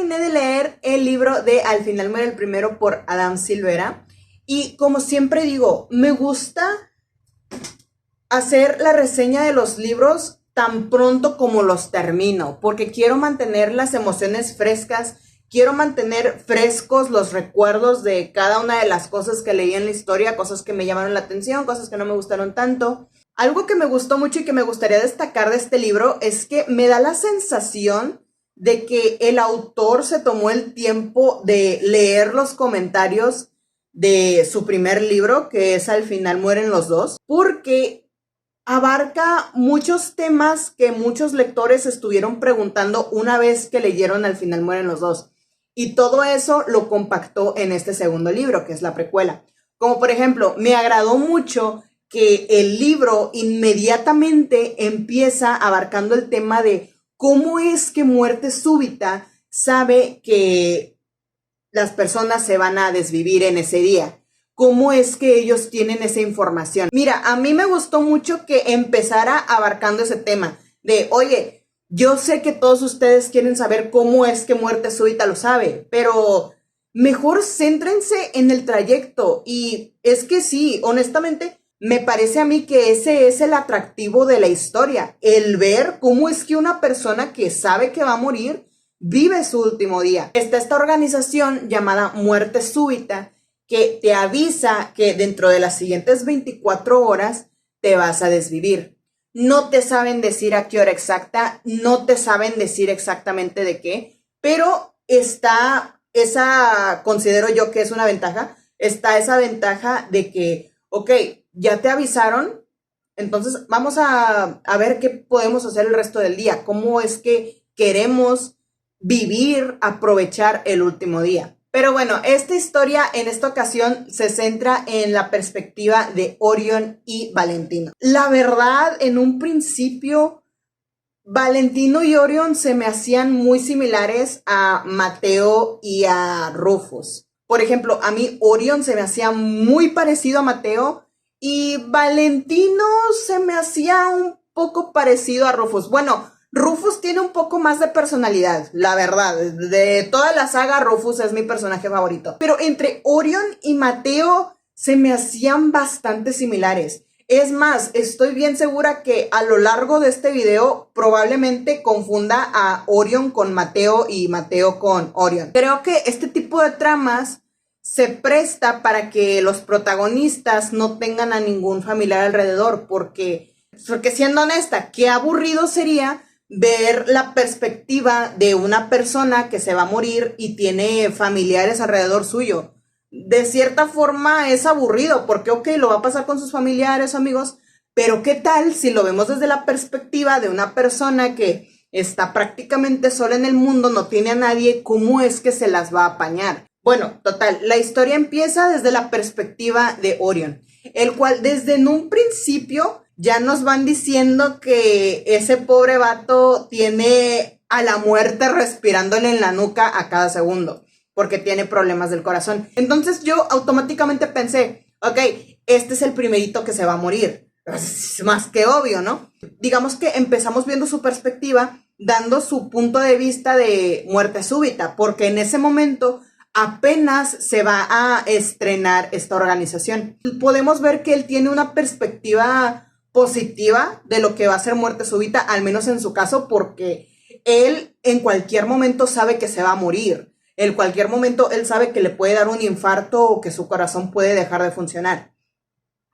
terminé de leer el libro de Al final muere el primero por Adam Silvera. Y como siempre digo, me gusta hacer la reseña de los libros tan pronto como los termino, porque quiero mantener las emociones frescas, quiero mantener frescos los recuerdos de cada una de las cosas que leí en la historia, cosas que me llamaron la atención, cosas que no me gustaron tanto. Algo que me gustó mucho y que me gustaría destacar de este libro es que me da la sensación de que el autor se tomó el tiempo de leer los comentarios de su primer libro, que es Al final mueren los dos, porque abarca muchos temas que muchos lectores estuvieron preguntando una vez que leyeron Al final mueren los dos. Y todo eso lo compactó en este segundo libro, que es la precuela. Como por ejemplo, me agradó mucho que el libro inmediatamente empieza abarcando el tema de cómo es que Muerte Súbita sabe que las personas se van a desvivir en ese día. ¿Cómo es que ellos tienen esa información? Mira, a mí me gustó mucho que empezara abarcando ese tema de, oye, yo sé que todos ustedes quieren saber cómo es que Muerte Súbita lo sabe, pero mejor céntrense en el trayecto. Y es que sí, honestamente, me parece a mí que ese es el atractivo de la historia, el ver cómo es que una persona que sabe que va a morir vive su último día. Está esta organización llamada Muerte Súbita que te avisa que dentro de las siguientes 24 horas te vas a desvivir. No te saben decir a qué hora exacta, no te saben decir exactamente de qué, pero está esa, considero yo que es una ventaja, está esa ventaja de que, ok, ya te avisaron, entonces vamos a ver qué podemos hacer el resto del día, cómo es que queremos vivir, aprovechar el último día. Pero bueno, esta historia en esta ocasión se centra en la perspectiva de Orion y Valentino. La verdad, en un principio, Valentino y Orion se me hacían muy similares a Mateo y a Rufus. Por ejemplo, a mí Orion se me hacía muy parecido a Mateo y Valentino se me hacía un poco parecido a Rufus. Bueno, Rufus tiene un poco más de personalidad, la verdad. De toda la saga, Rufus es mi personaje favorito. Pero entre Orion y Mateo se me hacían bastante similares. Es más, estoy bien segura que a lo largo de este video probablemente confunda a Orion con Mateo y Mateo con Orion. Creo que este tipo de tramas se presta para que los protagonistas no tengan a ningún familiar alrededor, porque siendo honesta, qué aburrido sería ver la perspectiva de una persona que se va a morir y tiene familiares alrededor suyo. De cierta forma es aburrido porque, ok, lo va a pasar con sus familiares, amigos, pero ¿qué tal si lo vemos desde la perspectiva de una persona que está prácticamente sola en el mundo, no tiene a nadie? ¿Cómo es que se las va a apañar? Bueno, total, la historia empieza desde la perspectiva de Orion, el cual desde en un principio ya nos van diciendo que ese pobre vato tiene a la muerte respirándole en la nuca a cada segundo, porque tiene problemas del corazón. Entonces yo automáticamente pensé, ok, este es el primerito que se va a morir. Es más que obvio, ¿no? Digamos que empezamos viendo su perspectiva, dando su punto de vista de muerte súbita, porque en ese momento apenas se va a estrenar esta organización. Podemos ver que él tiene una perspectiva positiva de lo que va a ser muerte súbita, al menos en su caso, porque él en cualquier momento sabe que se va a morir. En cualquier momento él sabe que le puede dar un infarto o que su corazón puede dejar de funcionar.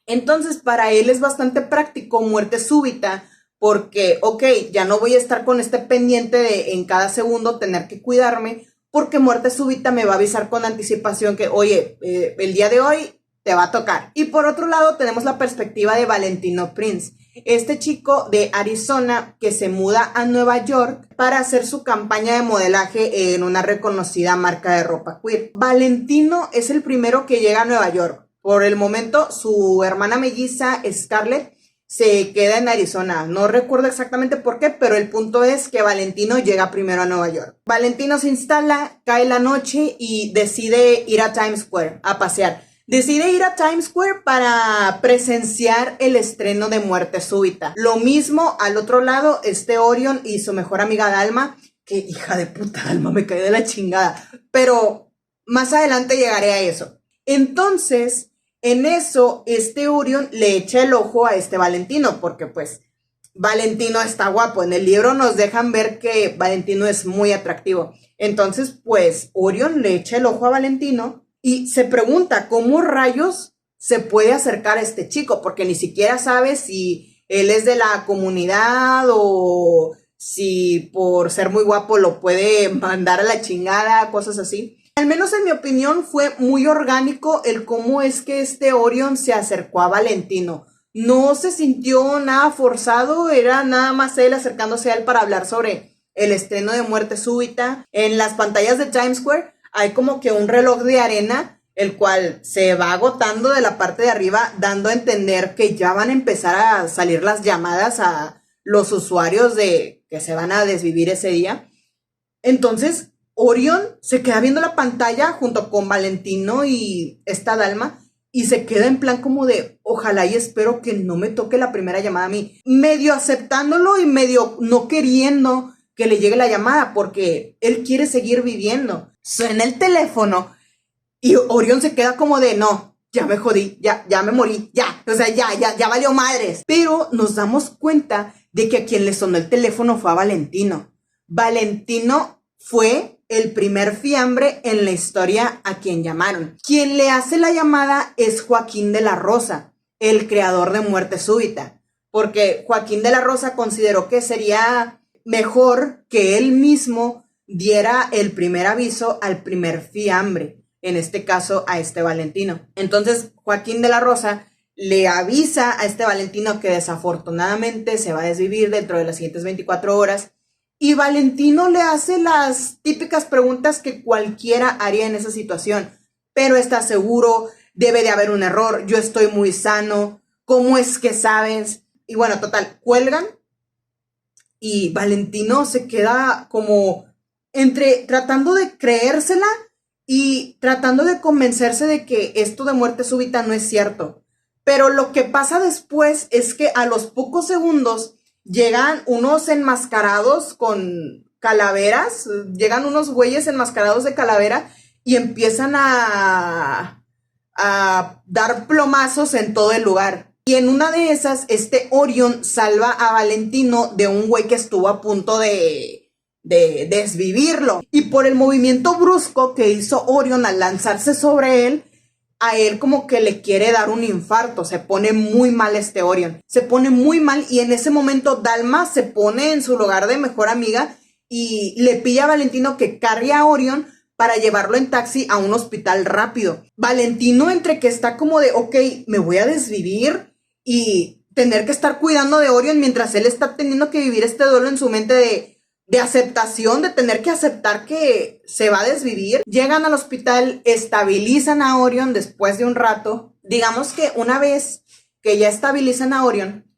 Entonces para él es bastante práctico muerte súbita porque, ok, ya no voy a estar con este pendiente de en cada segundo tener que cuidarme, porque muerte súbita me va a avisar con anticipación que, oye, el día de hoy te va a tocar. Y por otro lado tenemos la perspectiva de Valentino Prince, este chico de Arizona que se muda a Nueva York para hacer su campaña de modelaje en una reconocida marca de ropa queer. Valentino es el primero que llega a Nueva York. Por el momento su hermana melliza Scarlett se queda en Arizona. No recuerdo exactamente por qué, pero el punto es que Valentino llega primero a Nueva York. Valentino se instala, cae la noche y decide ir a Times Square a pasear. Decide ir a Times Square para presenciar el estreno de Muerte Súbita. Lo mismo al otro lado, Orion y su mejor amiga Dalma, qué hija de puta, Alma, me caí de la chingada. Pero más adelante llegaré a eso. Entonces, en eso, Orion le echa el ojo a Valentino, porque pues Valentino está guapo. En el libro nos dejan ver que Valentino es muy atractivo. Entonces, pues, Orion le echa el ojo a Valentino y se pregunta cómo rayos se puede acercar a este chico, porque ni siquiera sabe si él es de la comunidad o si por ser muy guapo lo puede mandar a la chingada, cosas así. Al menos en mi opinión fue muy orgánico el cómo es que Orion se acercó a Valentino. No se sintió nada forzado, era nada más él acercándose a él para hablar sobre el estreno de Muerte Súbita. En las pantallas de Times Square hay como que un reloj de arena, el cual se va agotando de la parte de arriba, dando a entender que ya van a empezar a salir las llamadas a los usuarios de que se van a desvivir ese día. Entonces, Orion se queda viendo la pantalla junto con Valentino y esta Dalma y se queda en plan como de ojalá y espero que no me toque la primera llamada a mí. Medio aceptándolo y medio no queriendo que le llegue la llamada porque él quiere seguir viviendo. Suena el teléfono y Orion se queda como de no, ya me jodí, ya me morí, ya, o sea, ya valió madres. Pero nos damos cuenta de que a quien le sonó el teléfono fue a Valentino. Valentino fue el primer fiambre en la historia a quien llamaron. Quien le hace la llamada es Joaquín de la Rosa, el creador de Muerte Súbita, porque Joaquín de la Rosa consideró que sería mejor que él mismo diera el primer aviso al primer fiambre, en este caso a Valentino. Entonces Joaquín de la Rosa le avisa a Valentino que desafortunadamente se va a desvivir dentro de las siguientes 24 horas. Y Valentino le hace las típicas preguntas que cualquiera haría en esa situación. Pero ¿estás seguro? Debe de haber un error. Yo estoy muy sano. ¿Cómo es que sabes? Y bueno, total, cuelgan. Y Valentino se queda como entre tratando de creérsela y tratando de convencerse de que esto de muerte súbita no es cierto. Pero lo que pasa después es que a los pocos segundos llegan unos enmascarados con calaveras, llegan unos güeyes enmascarados de calavera y empiezan a dar plomazos en todo el lugar. Y en una de esas, Orion salva a Valentino de un güey que estuvo a punto de desvivirlo. Y por el movimiento brusco que hizo Orion al lanzarse sobre él, a él como que le quiere dar un infarto, se pone muy mal Orion, se pone muy mal y en ese momento Dalma se pone en su lugar de mejor amiga y le pide a Valentino que cargue a Orion para llevarlo en taxi a un hospital rápido. Valentino entre que está como de, ok, me voy a desvivir y tener que estar cuidando de Orion mientras él está teniendo que vivir este duelo en su mente de aceptación, de tener que aceptar que se va a desvivir. Llegan al hospital, estabilizan a Orion después de un rato. Digamos que una vez que ya estabilizan a Orion,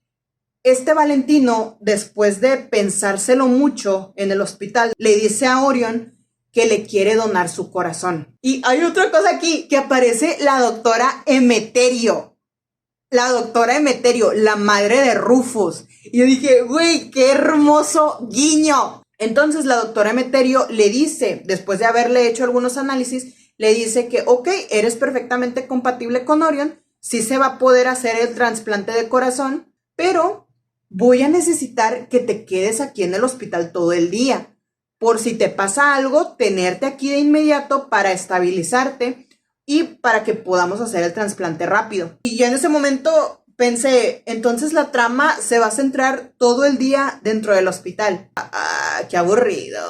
Valentino, después de pensárselo mucho en el hospital, le dice a Orion que le quiere donar su corazón. Y hay otra cosa aquí, que aparece la doctora Emeterio. La doctora Emeterio, la madre de Rufus. Y yo dije, güey, qué hermoso guiño. Entonces la doctora Emeterio le dice, después de haberle hecho algunos análisis, le dice que, ok, eres perfectamente compatible con Orion, sí se va a poder hacer el trasplante de corazón, pero voy a necesitar que te quedes aquí en el hospital todo el día. Por si te pasa algo, tenerte aquí de inmediato para estabilizarte y para que podamos hacer el trasplante rápido. Y yo en ese momento pensé, entonces la trama se va a centrar todo el día dentro del hospital. Qué aburrido.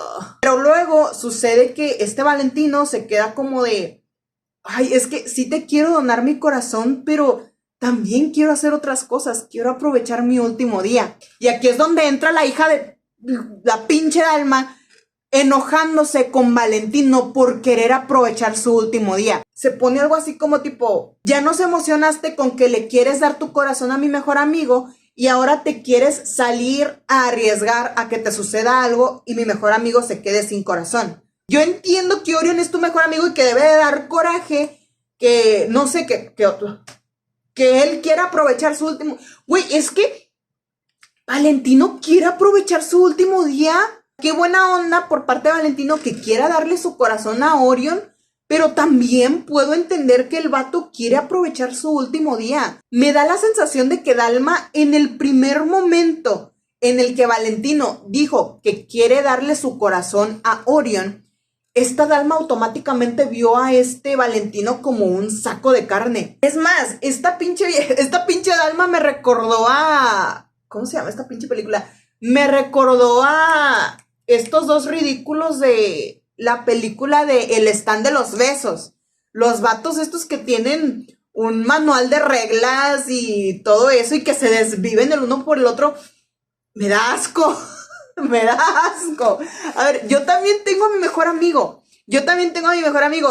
Pero luego sucede que Valentino se queda como de, ay, es que sí te quiero donar mi corazón, pero también quiero hacer otras cosas. Quiero aprovechar mi último día. Y aquí es donde entra la hija de la pinche Dalma, enojándose con Valentino por querer aprovechar su último día. Se pone algo así como tipo, ya nos emocionaste con que le quieres dar tu corazón a mi mejor amigo y ahora te quieres salir a arriesgar a que te suceda algo y mi mejor amigo se quede sin corazón. Yo entiendo que Orion es tu mejor amigo y que debe de dar coraje, que no sé qué otro, que él quiera aprovechar su último... Güey, es que Valentino quiere aprovechar su último día Qué buena onda por parte de Valentino que quiera darle su corazón a Orion, pero también puedo entender que el vato quiere aprovechar su último día. Me da la sensación de que Dalma, en el primer momento en el que Valentino dijo que quiere darle su corazón a Orion, esta Dalma automáticamente vio a este Valentino como un saco de carne. Es más, esta pinche Dalma me recordó a... ¿Cómo se llama esta pinche película? Me recordó a estos dos ridículos de la película de El Stand de los Besos. Los vatos estos que tienen un manual de reglas y todo eso y que se desviven el uno por el otro. Me da asco. Me da asco. A ver, yo también tengo a mi mejor amigo.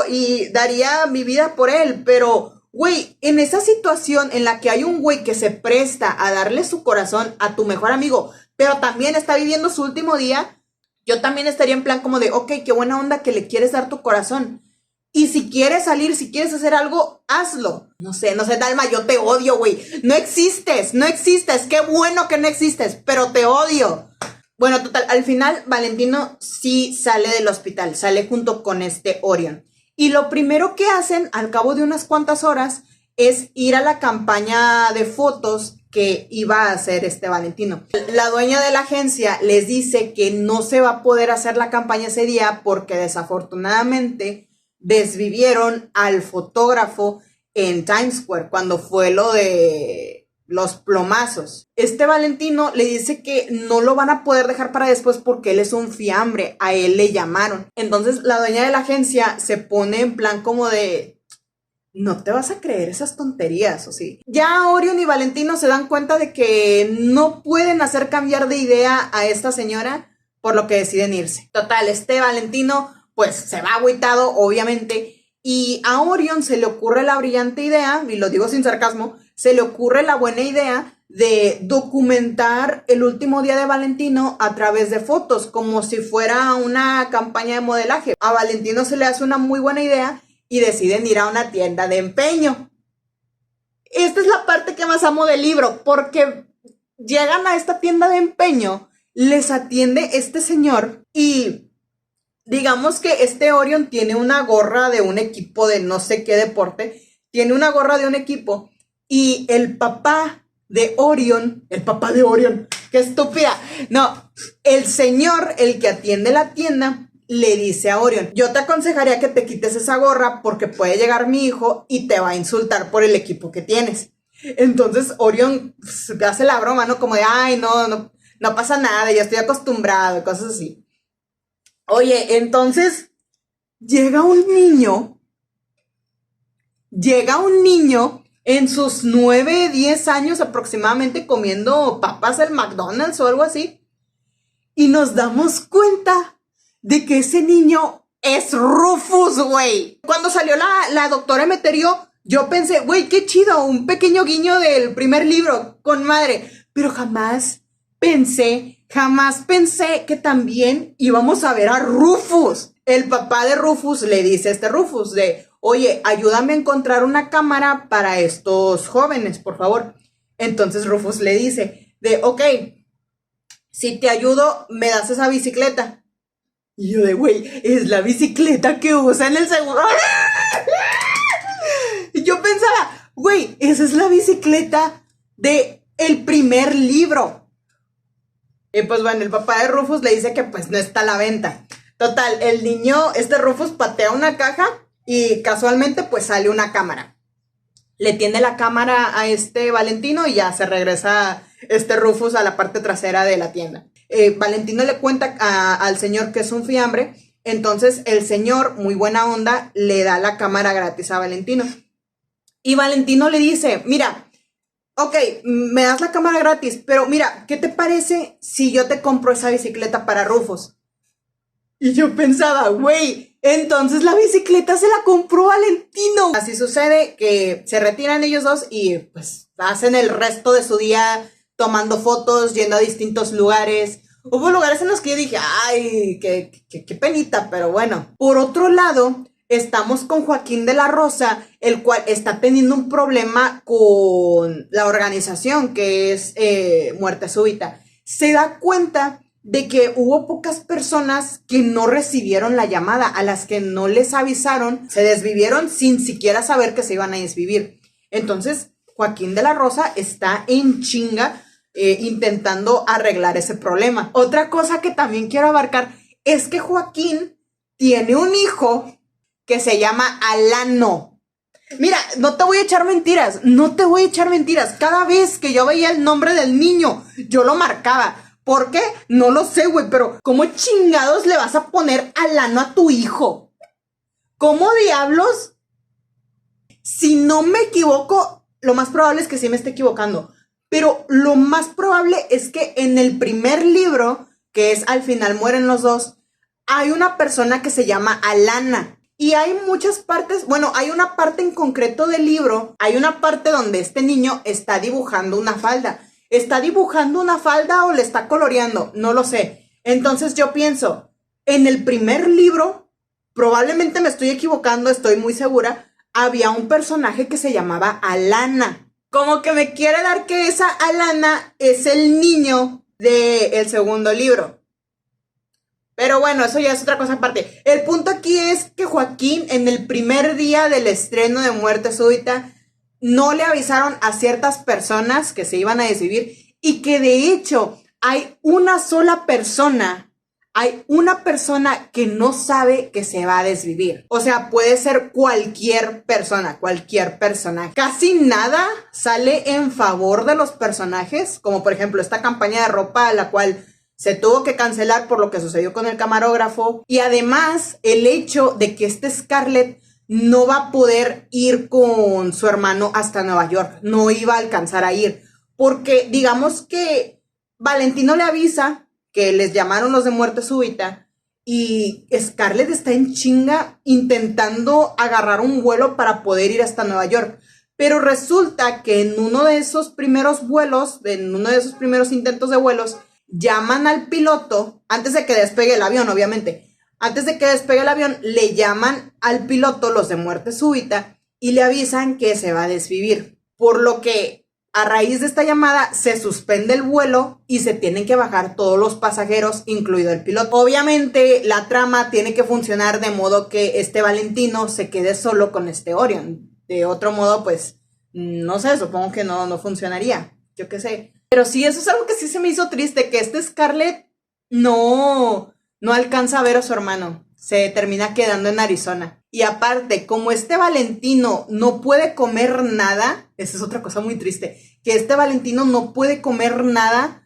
Y daría mi vida por él. Pero, güey, en esa situación en la que hay un güey que se presta a darle su corazón a tu mejor amigo, pero también está viviendo su último día, yo también estaría en plan como de, ok, qué buena onda que le quieres dar tu corazón. Y si quieres salir, si quieres hacer algo, hazlo. No sé, Dalma, yo te odio, güey. No existes. Qué bueno que no existes, pero te odio. Bueno, total, al final Valentino sí sale del hospital, sale junto con este Orion. Y lo primero que hacen, al cabo de unas cuantas horas, es ir a la campaña de fotos que iba a hacer este Valentino. La dueña de la agencia les dice que no se va a poder hacer la campaña ese día porque desafortunadamente desvivieron al fotógrafo en Times Square cuando fue lo de los plomazos. Este Valentino le dice que no lo van a poder dejar para después porque él es un fiambre, a él le llamaron. Entonces la dueña de la agencia se pone en plan como de... No te vas a creer esas tonterías, ¿o sí? Ya Orion y Valentino se dan cuenta de que no pueden hacer cambiar de idea a esta señora, por lo que deciden irse. Total, este Valentino pues se va agüitado, obviamente, y a Orion se le ocurre la brillante idea, y lo digo sin sarcasmo, se le ocurre la buena idea de documentar el último día de Valentino a través de fotos, como si fuera una campaña de modelaje. A Valentino se le hace una muy buena idea y deciden ir a una tienda de empeño. Esta es la parte que más amo del libro, porque llegan a esta tienda de empeño, les atiende este señor y digamos que este Orion tiene una gorra de un equipo de no sé qué deporte, tiene una gorra de un equipo y el papá de Orion, qué estúpida, no, el señor, el que atiende la tienda, le dice a Orion, yo te aconsejaría que te quites esa gorra porque puede llegar mi hijo y te va a insultar por el equipo que tienes. Entonces Orion hace la broma, ¿no? Como de, ay, no pasa nada, ya estoy acostumbrado y cosas así. Oye, entonces llega un niño en sus 9, 10 años aproximadamente comiendo papas del McDonald's o algo así y nos damos cuenta de que ese niño es Rufus, güey. Cuando salió la doctora Emeterio, yo pensé, güey, qué chido, un pequeño guiño del primer libro, con madre. Pero jamás pensé que también íbamos a ver a Rufus. El papá de Rufus le dice a este Rufus de, oye, ayúdame a encontrar una cámara para estos jóvenes, por favor. Entonces Rufus le dice de, ok, si te ayudo, me das esa bicicleta. Y yo de, güey, es la bicicleta que usa en el segundo. Y yo pensaba, güey, esa es la bicicleta de el primer libro. Y pues bueno, el papá de Rufus le dice que pues no está a la venta. Total, el niño, este Rufus patea una caja y casualmente pues sale una cámara. Le tiende la cámara a este Valentino y ya se regresa este Rufus a la parte trasera de la tienda. Valentino le cuenta al señor que es un fiambre, entonces el señor, muy buena onda, le da la cámara gratis a Valentino. Y Valentino le dice, mira, ok, me das la cámara gratis, pero mira, ¿qué te parece si yo te compro esa bicicleta para Rufus? Y yo pensaba, güey, entonces la bicicleta se la compró Valentino. Así sucede que se retiran ellos dos y pues hacen el resto de su día tomando fotos, yendo a distintos lugares. Hubo lugares en los que yo dije, ay, qué penita, pero bueno. Por otro lado, estamos con Joaquín de la Rosa, el cual está teniendo un problema con la organización que es Muerte Súbita. Se da cuenta de que hubo pocas personas que no recibieron la llamada, a las que no les avisaron, se desvivieron sin siquiera saber que se iban a desvivir. Entonces, Joaquín de la Rosa está en chinga intentando arreglar ese problema. Otra cosa que también quiero abarcar es que Joaquín tiene un hijo que se llama Alano. Mira, no te voy a echar mentiras, no te voy a echar mentiras. Cada vez que yo veía el nombre del niño, yo lo marcaba. ¿Por qué? No lo sé, güey, pero ¿cómo chingados le vas a poner Alano a tu hijo? ¿Cómo diablos? Si no me equivoco, lo más probable es que sí me esté equivocando, pero lo más probable es que en el primer libro, que es Al final mueren los dos, hay una persona que se llama Alana. Y hay muchas partes, bueno, hay una parte en concreto del libro, hay una parte donde este niño está dibujando una falda. ¿Está dibujando una falda o le está coloreando? No lo sé. Entonces yo pienso, en el primer libro, probablemente me estoy equivocando, estoy muy segura, había un personaje que se llamaba Alana. Como que me quiere dar que esa Alana es el niño del segundo libro. Pero bueno, eso ya es otra cosa aparte. El punto aquí es que Joaquín, en el primer día del estreno de Muerte Súbita, no le avisaron a ciertas personas que se iban a desvivir y que de hecho hay una sola persona, hay una persona que no sabe que se va a desvivir. O sea, puede ser cualquier persona, cualquier personaje. Casi nada sale en favor de los personajes, como por ejemplo esta campaña de ropa a la cual se tuvo que cancelar por lo que sucedió con el camarógrafo. Y además, el hecho de que Scarlett no va a poder ir con su hermano hasta Nueva York. No iba a alcanzar a ir. Porque digamos que Valentino le avisa que les llamaron los de Muerte Súbita. Y Scarlett está en chinga intentando agarrar un vuelo para poder ir hasta Nueva York. Pero resulta que en uno de esos primeros vuelos, en uno de esos primeros intentos de vuelos, llaman al piloto, antes de que despegue el avión, obviamente. Antes de que despegue el avión, le llaman al piloto los de Muerte Súbita y le avisan que se va a desvivir. Por lo que, a raíz de esta llamada, se suspende el vuelo y se tienen que bajar todos los pasajeros, incluido el piloto. Obviamente, la trama tiene que funcionar de modo que este Valentino se quede solo con este Orion. De otro modo, pues, no sé, supongo que no funcionaría. Yo qué sé. Pero sí, eso es algo que sí se me hizo triste, que Scarlett no alcanza a ver a su hermano. Se termina quedando en Arizona. Y aparte, como este Valentino no puede comer nada, esa es otra cosa muy triste, que este Valentino no puede comer nada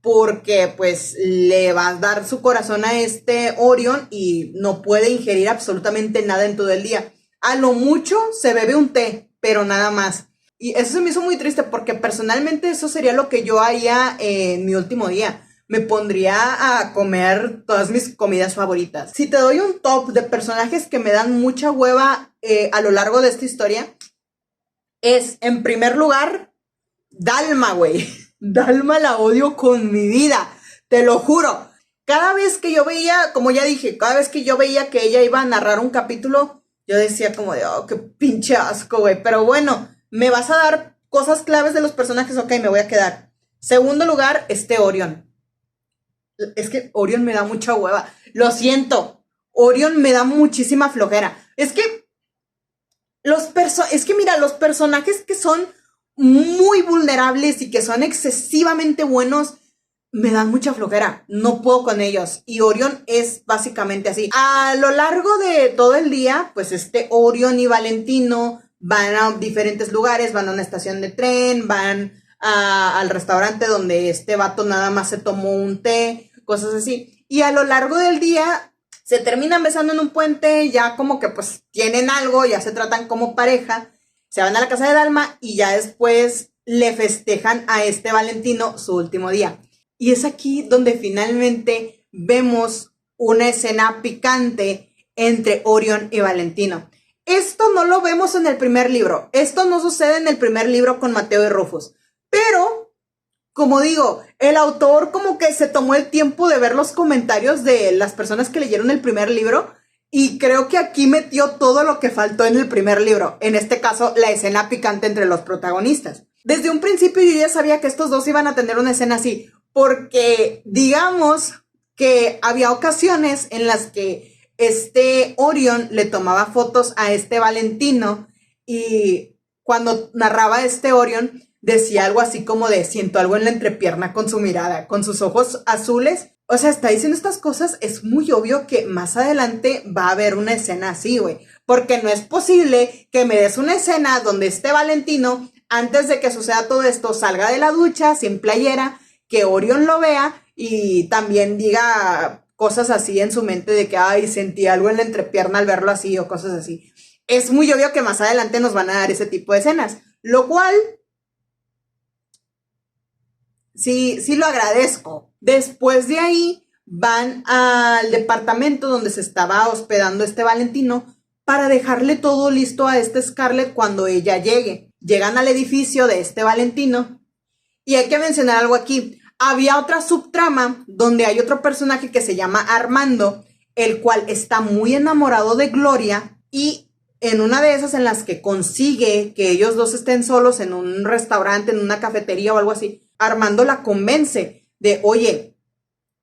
porque pues le va a dar su corazón a este Orion y no puede ingerir absolutamente nada en todo el día. A lo mucho se bebe un té, pero nada más. Y eso se me hizo muy triste porque personalmente eso sería lo que yo haría en mi último día. Me pondría a comer todas mis comidas favoritas. Si te doy un top de personajes que me dan mucha hueva a lo largo de esta historia, es, en primer lugar, Dalma, güey. Dalma la odio con mi vida, te lo juro. Cada vez que yo veía, como ya dije, cada vez que yo veía que ella iba a narrar un capítulo, yo decía como de, oh, qué pinche asco, güey. Pero bueno, me vas a dar cosas claves de los personajes, ok, me voy a quedar. Segundo lugar, Orion. Es que Orion me da mucha hueva. Lo siento, Orion me da muchísima flojera. Es que mira, los personajes que son muy vulnerables y que son excesivamente buenos, me dan mucha flojera. No puedo con ellos. Y Orion es básicamente así. A lo largo de todo el día, pues Orion y Valentino van a diferentes lugares, van a una estación de tren, van al restaurante donde este vato nada más se tomó un té, cosas así. Y a lo largo del día se terminan besando en un puente, ya como que pues tienen algo, ya se tratan como pareja, se van a la casa de Dalma y ya después le festejan a este Valentino su último día. Y es aquí donde finalmente vemos una escena picante entre Orion y Valentino. Esto no lo vemos en el primer libro. Esto no sucede en el primer libro con Mateo y Rufus. Pero, como digo, el autor como que se tomó el tiempo de ver los comentarios de las personas que leyeron el primer libro y creo que aquí metió todo lo que faltó en el primer libro. En este caso, la escena picante entre los protagonistas. Desde un principio yo ya sabía que estos dos iban a tener una escena así, porque digamos que había ocasiones en las que Orion le tomaba fotos a Valentino y cuando narraba Orion decía algo así como de siento algo en la entrepierna con su mirada, con sus ojos azules. O sea, está diciendo estas cosas, es muy obvio que más adelante va a haber una escena así, güey. Porque no es posible que me des una escena donde Valentino, antes de que suceda todo esto, salga de la ducha sin playera, que Orion lo vea y también diga cosas así en su mente de que, ay, sentí algo en la entrepierna al verlo así o cosas así. Es muy obvio que más adelante nos van a dar ese tipo de escenas, lo cual sí lo agradezco. Después de ahí van al departamento donde se estaba hospedando Valentino para dejarle todo listo a Scarlett cuando ella llegue. Llegan al edificio de Valentino y hay que mencionar algo aquí. Había otra subtrama donde hay otro personaje que se llama Armando, el cual está muy enamorado de Gloria y en una de esas en las que consigue que ellos dos estén solos en un restaurante, en una cafetería o algo así, Armando la convence de, oye,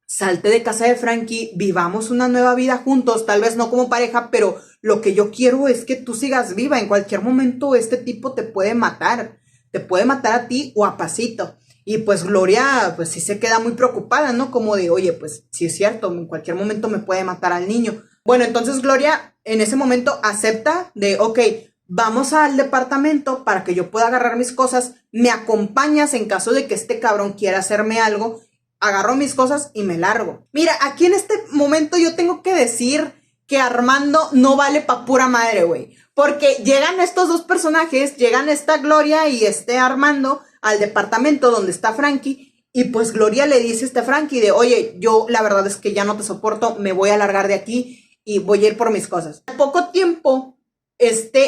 salte de casa de Frankie, vivamos una nueva vida juntos, tal vez no como pareja, pero lo que yo quiero es que tú sigas viva. En cualquier momento este tipo te puede matar a ti o a Pasito. Y pues Gloria, pues sí se queda muy preocupada, ¿no? Como de, oye, pues sí es cierto, en cualquier momento me puede matar al niño. Bueno, entonces Gloria en ese momento acepta de, ok, vamos al departamento para que yo pueda agarrar mis cosas, me acompañas en caso de que este cabrón quiera hacerme algo, agarro mis cosas y me largo. Mira, aquí en este momento yo tengo que decir que Armando no vale pa' pura madre, güey. Porque llegan estos dos personajes, llegan Gloria y Armando al departamento donde está Frankie y pues Gloria le dice a Frankie de, oye, yo la verdad es que ya no te soporto, me voy a largar de aquí y voy a ir por mis cosas. Al poco tiempo,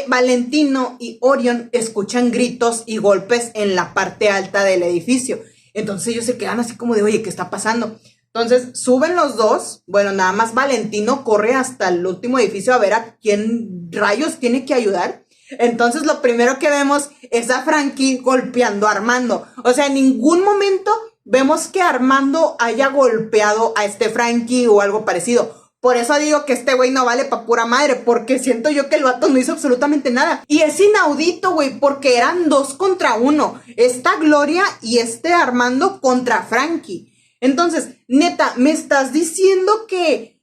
Valentino y Orion escuchan gritos y golpes en la parte alta del edificio. Entonces ellos se quedan así como de, oye, ¿qué está pasando? Entonces suben los dos, bueno, nada más Valentino corre hasta el último edificio a ver a quién rayos tiene que ayudar. Entonces lo primero que vemos es a Frankie golpeando a Armando. O sea, en ningún momento vemos que Armando haya golpeado a Frankie o algo parecido. Por eso digo que güey no vale pa' pura madre, porque siento yo que el vato no hizo absolutamente nada. Y es inaudito, güey, porque eran 2 contra 1. Esta Gloria y Armando contra Frankie. Entonces, neta, ¿me estás diciendo que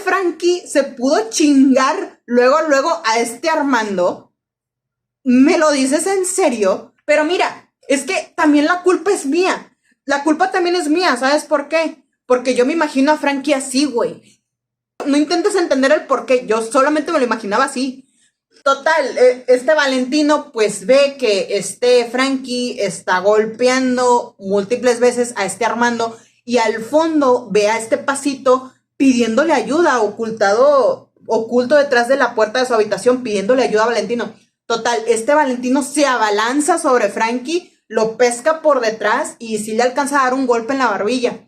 Frankie se pudo chingar luego a Armando? ¿Me lo dices en serio? Pero mira, es que también la culpa es mía. La culpa también es mía, ¿sabes por qué? Porque yo me imagino a Frankie así, güey. No intentes entender el por qué, yo solamente me lo imaginaba así. Total, Valentino pues ve que Frankie está golpeando múltiples veces a Armando y al fondo ve a Pasito pidiéndole ayuda, oculto detrás de la puerta de su habitación, pidiéndole ayuda a Valentino. Total, Valentino se abalanza sobre Frankie, lo pesca por detrás y sí le alcanza a dar un golpe en la barbilla.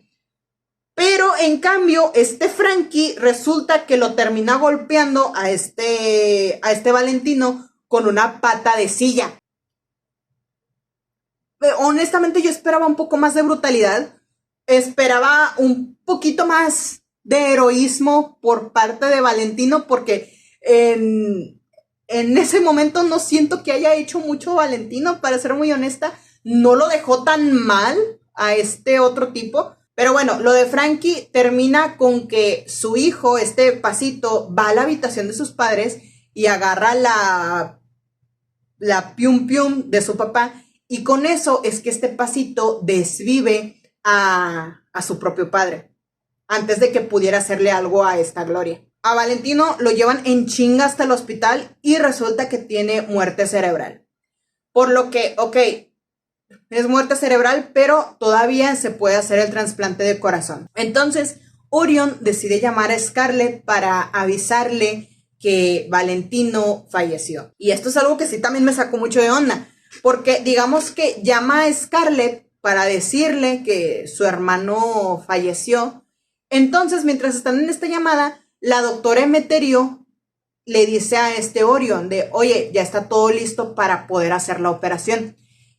Pero en cambio, Frankie resulta que lo termina golpeando a Valentino con una pata de silla. Honestamente, yo esperaba un poco más de brutalidad. Esperaba un poquito más de heroísmo por parte de Valentino, porque en ese momento no siento que haya hecho mucho Valentino, para ser muy honesta. No lo dejó tan mal a otro tipo. Pero bueno, lo de Frankie termina con que su hijo, Pasito, va a la habitación de sus padres y agarra la pium pium de su papá. Y con eso es que Pasito desvive a su propio padre antes de que pudiera hacerle algo a esta Gloria. A Valentino lo llevan en chinga hasta el hospital y resulta que tiene muerte cerebral. Por lo que, ok, es muerte cerebral, pero todavía se puede hacer el trasplante de corazón. Entonces, Orion decide llamar a Scarlett para avisarle que Valentino falleció. Y esto es algo que sí también me sacó mucho de onda, porque digamos que llama a Scarlett para decirle que su hermano falleció. Entonces, mientras están en esta llamada, la doctora Emeterio le dice a Orion de, oye, ya está todo listo para poder hacer la operación.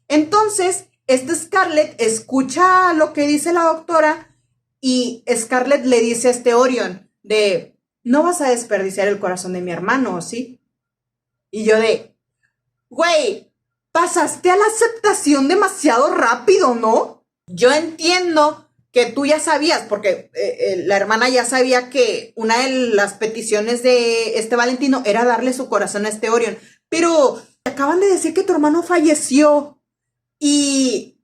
Entonces, Scarlett escucha lo que dice la doctora y Scarlett le dice a Orion de, no vas a desperdiciar el corazón de mi hermano, ¿sí? Y yo de, güey, pasaste a la aceptación demasiado rápido, ¿no? Yo entiendo que tú ya sabías, porque la hermana ya sabía que una de las peticiones de Valentino era darle su corazón a Orion, pero te acaban de decir que tu hermano falleció y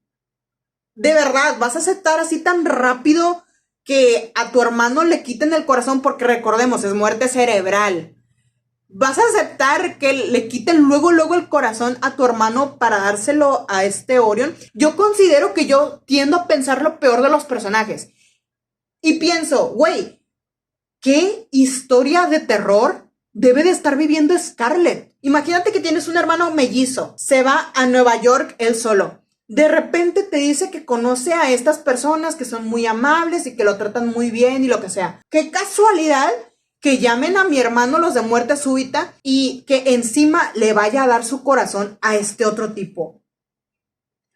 de verdad vas a aceptar así tan rápido que a tu hermano le quiten el corazón, porque recordemos, es muerte cerebral. ¿Vas a aceptar que le quiten luego el corazón a tu hermano para dárselo a Orion? Yo considero que yo tiendo a pensar lo peor de los personajes. Y pienso, güey, ¿qué historia de terror debe de estar viviendo Scarlett? Imagínate que tienes un hermano mellizo, se va a Nueva York él solo. De repente te dice que conoce a estas personas que son muy amables y que lo tratan muy bien y lo que sea. ¡Qué casualidad que llamen a mi hermano los de muerte súbita y que encima le vaya a dar su corazón a otro tipo!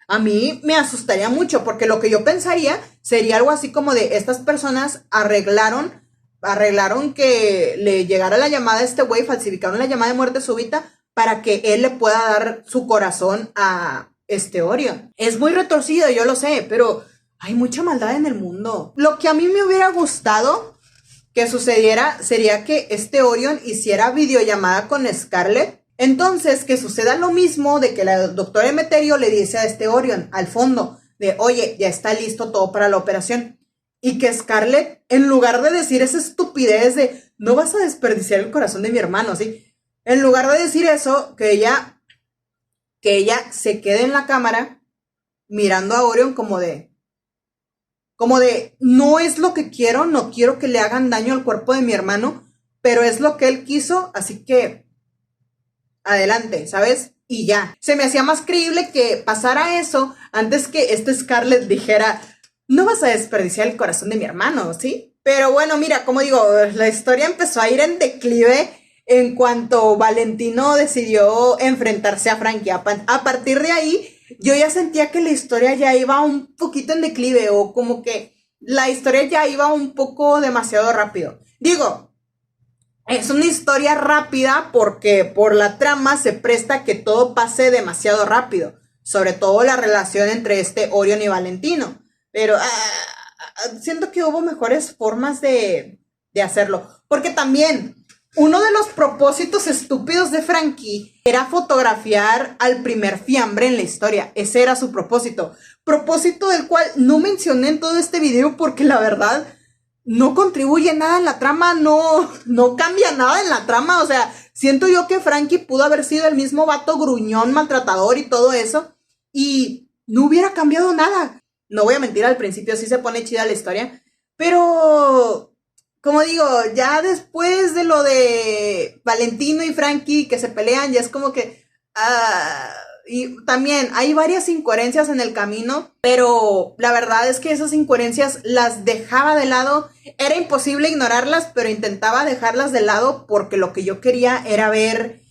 A mí me asustaría mucho, porque lo que yo pensaría sería algo así como de, estas personas arreglaron que le llegara la llamada a este güey, falsificaron la llamada de muerte súbita para que él le pueda dar su corazón a Orion. Es muy retorcido, yo lo sé, pero hay mucha maldad en el mundo. Lo que a mí me hubiera gustado que sucediera sería que Orion hiciera videollamada con Scarlett. Entonces, que suceda lo mismo de que la doctora Emeterio le dice a Orion al fondo de, oye, ya está listo todo para la operación. Y que Scarlett, en lugar de decir esa estupidez de, no vas a desperdiciar el corazón de mi hermano, ¿sí? En lugar de decir eso, que ella se quede en la cámara mirando a Orion como de, no es lo que quiero, no quiero que le hagan daño al cuerpo de mi hermano, pero es lo que él quiso, así que adelante, ¿sabes? Y ya. Se me hacía más creíble que pasara eso antes que Scarlett dijera, no vas a desperdiciar el corazón de mi hermano, ¿sí? Pero bueno, mira, como digo, la historia empezó a ir en declive en cuanto Valentino decidió enfrentarse a Frankie. A partir de ahí, yo ya sentía que la historia ya iba un poquito en declive, o como que la historia ya iba un poco demasiado rápido. Digo, es una historia rápida porque por la trama se presta que todo pase demasiado rápido, sobre todo la relación entre Orion y Valentino. Pero siento que hubo mejores formas de hacerlo, porque también uno de los propósitos estúpidos de Frankie era fotografiar al primer fiambre en la historia. Ese era su propósito del cual no mencioné en todo este video porque la verdad no contribuye nada en la trama, no cambia nada en la trama. O sea, siento yo que Frankie pudo haber sido el mismo vato gruñón, maltratador y todo eso, y no hubiera cambiado nada. No voy a mentir, al principio sí se pone chida la historia, pero como digo, ya después de lo de Valentino y Frankie que se pelean, ya es como que y también hay varias incoherencias en el camino, pero la verdad es que esas incoherencias las dejaba de lado. Era imposible ignorarlas, pero intentaba dejarlas de lado porque lo que yo quería era ver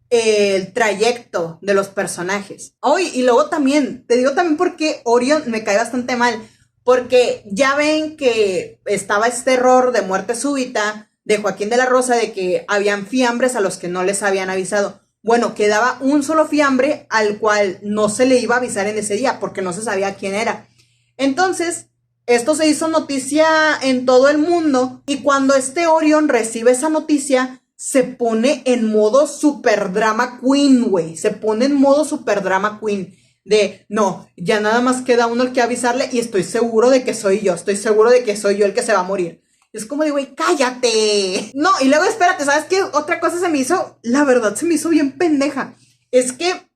el trayecto de los personajes. Y luego también, te digo también porque Orion me cae bastante mal, porque ya ven que estaba este error de muerte súbita de Joaquín de la Rosa, de que habían fiambres a los que no les habían avisado. Bueno, quedaba un solo fiambre al cual no se le iba a avisar en ese día porque no se sabía quién era. Entonces, esto se hizo noticia en todo el mundo, y cuando Orion recibe esa noticia, se pone en modo super drama queen, güey. Se pone en modo super drama queen. De, no, ya nada más queda uno el que avisarle y estoy seguro de que soy yo. Estoy seguro de que soy yo el que se va a morir. Es como de, güey, cállate. No, y luego espérate, ¿sabes qué? Otra cosa se me hizo, la verdad se me hizo bien pendeja. Es que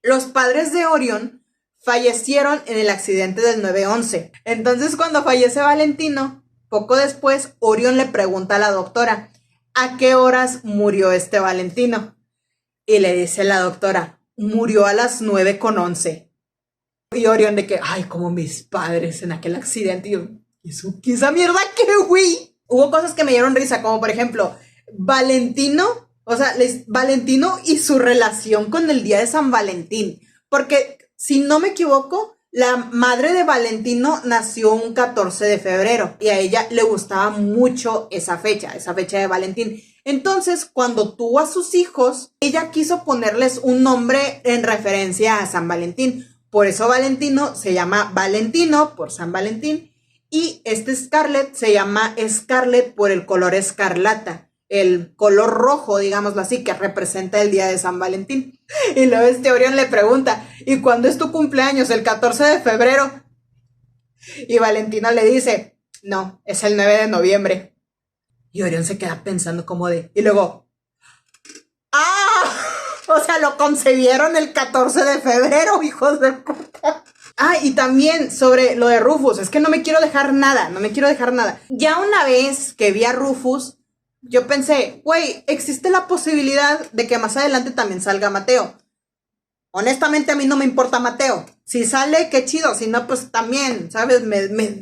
los padres de Orion fallecieron en el accidente del 9/11. Entonces, cuando fallece Valentino, poco después, Orion le pregunta a la doctora, ¿a qué horas murió Valentino? Y le dice la doctora, murió a las 9:11. Y Orion de que, ay, como mis padres en aquel accidente. Y yo, ¿qué esa mierda qué, güey? Hubo cosas que me dieron risa, como por ejemplo, Valentino y su relación con el día de San Valentín. Porque Si no me equivoco, la madre de Valentino nació un 14 de febrero y a ella le gustaba mucho esa fecha de Valentín. Entonces, cuando tuvo a sus hijos, ella quiso ponerles un nombre en referencia a San Valentín. Por eso Valentino se llama Valentino, por San Valentín. Y este Scarlett se llama Scarlett por el color escarlata. El color rojo, digámoslo así, que representa el día de San Valentín. Y luego Orión le pregunta, ¿y cuándo es tu cumpleaños? ¿El 14 de febrero? Y Valentino le dice, no, es el 9 de noviembre. Y Orión se queda pensando como de... Y luego, ¡ah! O sea, lo concebieron el 14 de febrero, hijos de puta. Ah, y también sobre lo de Rufus, es que no me quiero dejar nada. Ya una vez que vi a Rufus, yo pensé, güey, existe la posibilidad de que más adelante también salga Mateo. Honestamente a mí no me importa Mateo. Si sale, qué chido. Si no, pues también, ¿sabes?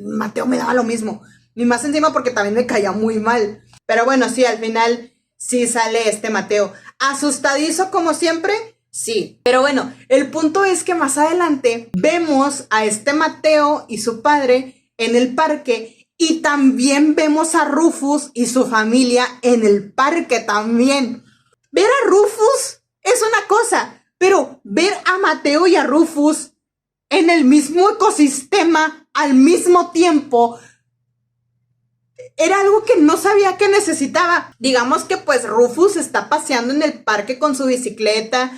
Mateo me daba lo mismo. Ni más encima porque también me caía muy mal. Pero bueno, sí, al final sí sale este Mateo. ¿Asustadizo como siempre? Sí. Pero bueno, el punto es que más adelante vemos a este Mateo y su padre en el parque. Y también vemos a Rufus y su familia en el parque también. Ver a Rufus es una cosa, pero ver a Mateo y a Rufus en el mismo ecosistema al mismo tiempo era algo que no sabía que necesitaba. Digamos que pues Rufus está paseando en el parque con su bicicleta,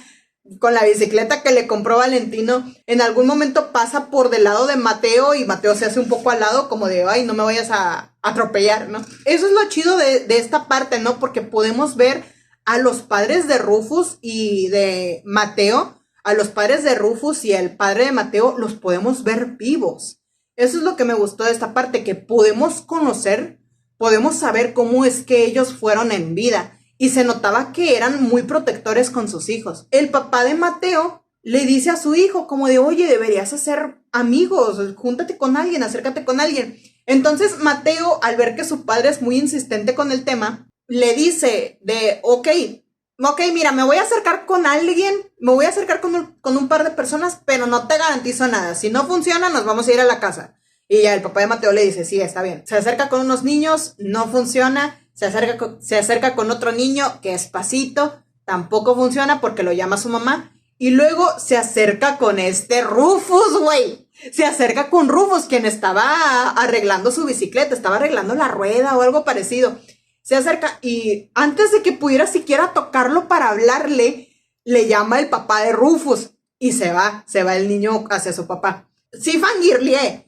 con la bicicleta que le compró Valentino. En algún momento pasa por del lado de Mateo y Mateo se hace un poco al lado como de, ay, no me vayas a atropellar, ¿no? Eso es lo chido de esta parte, ¿no? Porque podemos ver a los padres de Rufus y de Mateo, a los padres de Rufus y el padre de Mateo, los podemos ver vivos. Eso es lo que me gustó de esta parte, que podemos conocer, podemos saber cómo es que ellos fueron en vida. Y se notaba que eran muy protectores con sus hijos. El papá de Mateo le dice a su hijo como de, oye, deberías hacer amigos, júntate con alguien, acércate con alguien. Entonces Mateo, al ver que su padre es muy insistente con el tema, le dice de, ok, mira, me voy a acercar con alguien, me voy a acercar con un par de personas, pero no te garantizo nada. Si no funciona, nos vamos a ir a la casa. Y ya el papá de Mateo le dice, sí, está bien. Se acerca con unos niños, no funciona. Se acerca con otro niño que es Pasito, tampoco funciona porque lo llama su mamá. Y luego se acerca con este Rufus, güey. Se acerca con Rufus, quien estaba arreglando su bicicleta, estaba arreglando la rueda o algo parecido. Se acerca y antes de que pudiera siquiera tocarlo para hablarle, le llama el papá de Rufus y se va el niño hacia su papá. Sí fangirlié,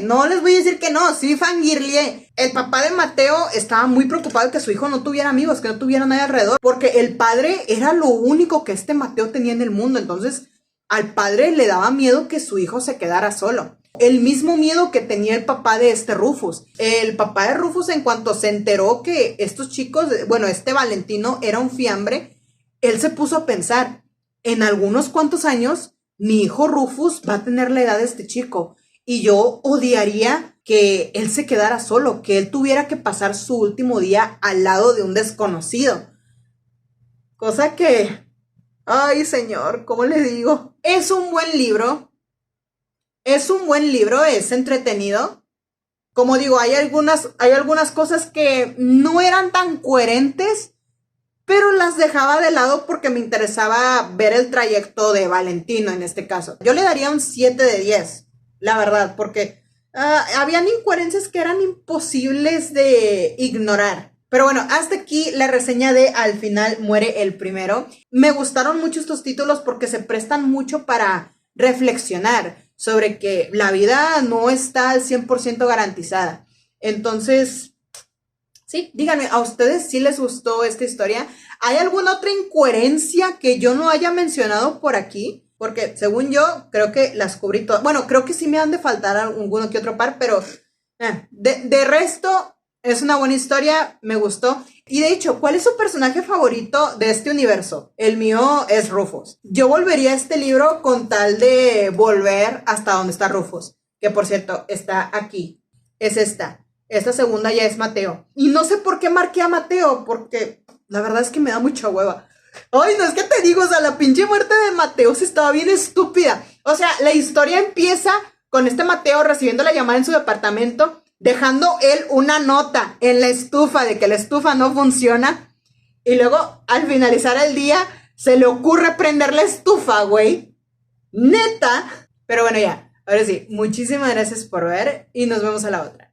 no les voy a decir que no, sí fangirlié. El papá de Mateo estaba muy preocupado de que su hijo no tuviera amigos, que no tuviera nadie alrededor, porque el padre era lo único que este Mateo tenía en el mundo. Entonces al padre le daba miedo que su hijo se quedara solo. El mismo miedo que tenía el papá de este Rufus. El papá de Rufus, en cuanto se enteró que estos chicos, bueno, este Valentino era un fiambre, él se puso a pensar, en algunos cuantos años mi hijo Rufus va a tener la edad de este chico. Y yo odiaría que él se quedara solo, que él tuviera que pasar su último día al lado de un desconocido. Cosa que, ay señor, ¿cómo le digo? Es un buen libro, es entretenido. Como digo, hay algunas cosas que no eran tan coherentes, pero las dejaba de lado porque me interesaba ver el trayecto de Valentino en este caso. Yo le daría un 7 de 10. La verdad, porque habían incoherencias que eran imposibles de ignorar. Pero bueno, hasta aquí la reseña de Al final muere el primero. Me gustaron mucho estos títulos porque se prestan mucho para reflexionar sobre que la vida no está al 100% garantizada. Entonces, sí, díganme, ¿a ustedes sí les gustó esta historia? ¿Hay alguna otra incoherencia que yo no haya mencionado por aquí? Porque según yo, creo que las cubrí todas. Bueno, creo que sí me han de faltar alguno que otro par, pero de resto es una buena historia, me gustó. Y de hecho, ¿cuál es su personaje favorito de este universo? El mío es Rufus. Yo volvería a este libro con tal de volver hasta donde está Rufus. Que por cierto, está aquí. Es esta. Esta segunda ya es Mateo. Y no sé por qué marqué a Mateo, porque la verdad es que me da mucha hueva. Ay, no es que te digo, o sea, la pinche muerte de Mateo sí estaba bien estúpida. O sea, la historia empieza con este Mateo recibiendo la llamada en su departamento, dejando él una nota en la estufa de que la estufa no funciona. Y luego, al finalizar el día, se le ocurre prender la estufa, güey. Neta. Pero bueno, ya. Ahora sí, muchísimas gracias por ver y nos vemos a la otra.